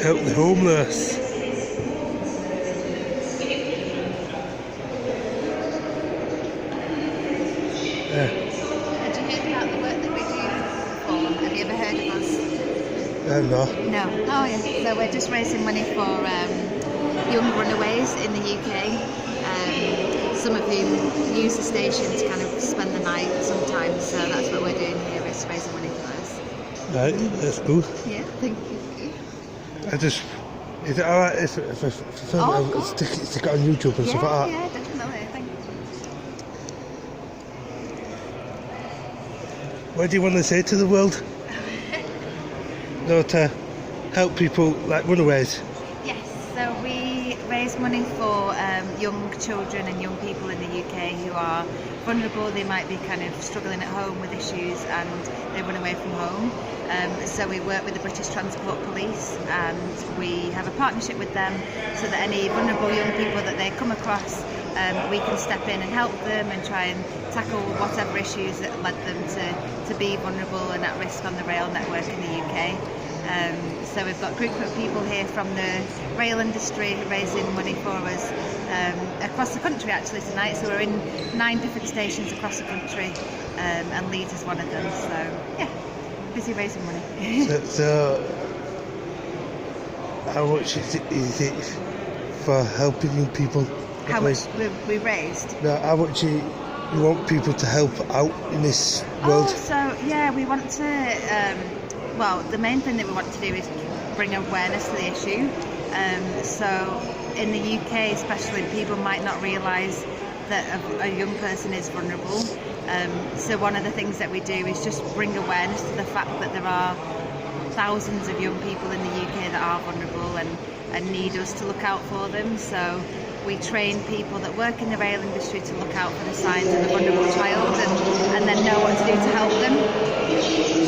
help the homeless. Had you heard about the work that we do before? Have you ever heard of us? No. No. Oh yeah. So we're just raising money for young runaways in the UK. Some of whom use the station to kind of spend the night sometimes. So that's what we're doing here, is raising money for those. Right, that's good. Yeah, thank you. Is it alright if I film Oh, it, God. stick it on YouTube and stuff like that? Yeah, definitely. Thank you. What do you want to say to the world? No, to help people like runaways. Yes, so we raise money for young children and young people in the UK who are vulnerable. They might be kind of struggling at home with issues and they run away from home. So we work with the British Transport Police and we have a partnership with them so that any vulnerable young people that they come across, we can step in and help them and try and tackle whatever issues that led them to be vulnerable and at risk on the rail network in the UK. So we've got a group of people here from the rail industry raising money for us across the country actually tonight. So we're in 9 different stations across the country and Leeds is one of them. So yeah, busy raising money. So how much is it for helping young people? How much we raised? No, how much you want people to help out in this world? Oh, so yeah, we want to. Well, the main thing that we want to do is bring awareness to the issue. So in the UK especially, people might not realise that a young person is vulnerable. So one of the things that we do is just bring awareness to the fact that there are thousands of young people in the UK that are vulnerable and need us to look out for them. So we train people that work in the rail industry to look out for the signs of a vulnerable child and then know what to do to help them.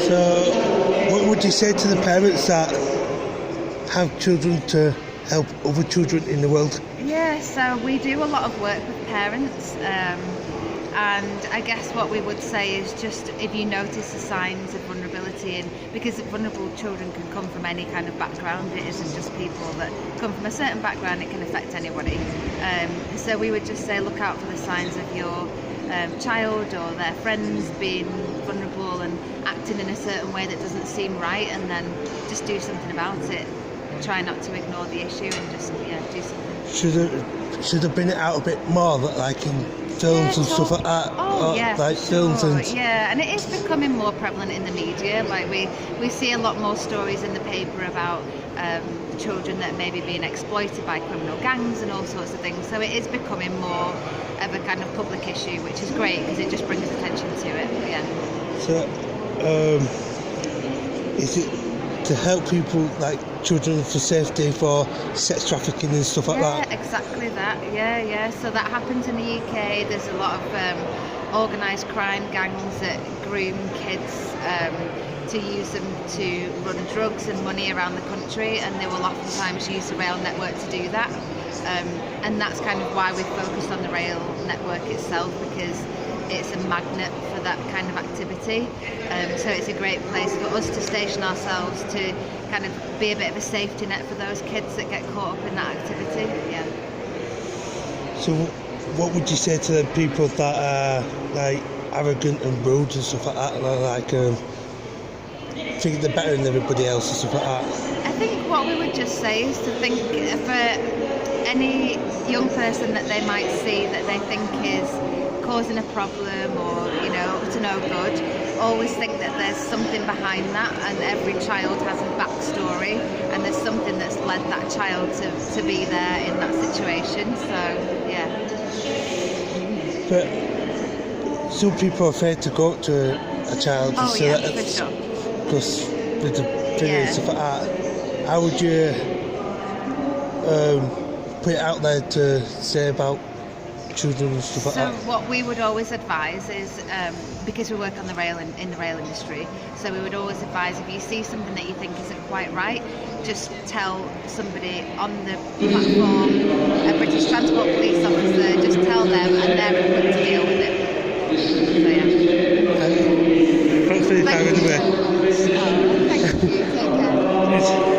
So what would you say to the parents that have children to help other children in the world? Yeah, so we do a lot of work with parents and I guess what we would say is just if you notice the signs of vulnerability, and because vulnerable children can come from any kind of background, it isn't just people that come from a certain background, it can affect anybody. So we would just say look out for the signs of your child or their friends being vulnerable and acting in a certain way that doesn't seem right, and then just do something about it. Try not to ignore the issue and just do something. Should have been it out a bit more, like in films and stuff like that. Oh yeah, like films and yeah, and it is becoming more prevalent in the media. Like we see a lot more stories in the paper about children that may be being exploited by criminal gangs and all sorts of things. So it is becoming more of a kind of public issue, which is great because it just brings attention to it. Yeah. So, is it to help people like children for safety for sex trafficking and stuff like that? Yeah, exactly that. Yeah. So that happens in the UK. There's a lot of organised crime gangs that groom kids to use them to run drugs and money around the country, and they will oftentimes use the rail network to do that. And that's kind of why we've focused on the rail network itself, because it's a magnet for that kind of activity. So it's a great place for us to station ourselves to kind of be a bit of a safety net for those kids that get caught up in that activity. Yeah. So what would you say to the people that are like arrogant and rude and stuff like that, like think they're better than everybody else and stuff like that? I think what we would just say is to think for any young person that they might see that they think is causing a problem or up to no good, always think that there's something behind that, and every child has a backstory and there's something that's led that child to be there in that situation. So yeah. But some people are afraid to go up to a child and say that for sure. because with the thing and stuff like that. How would you put it out there to say about children and stuff like that? So what we would always advise is, because we work on the rail in the rail industry, so we would always advise if you see something that you think isn't quite right, just tell somebody on the platform, a British Transport Police officer, just tell them and they're equipped to deal with it. So yeah. Thanks for your time anyway.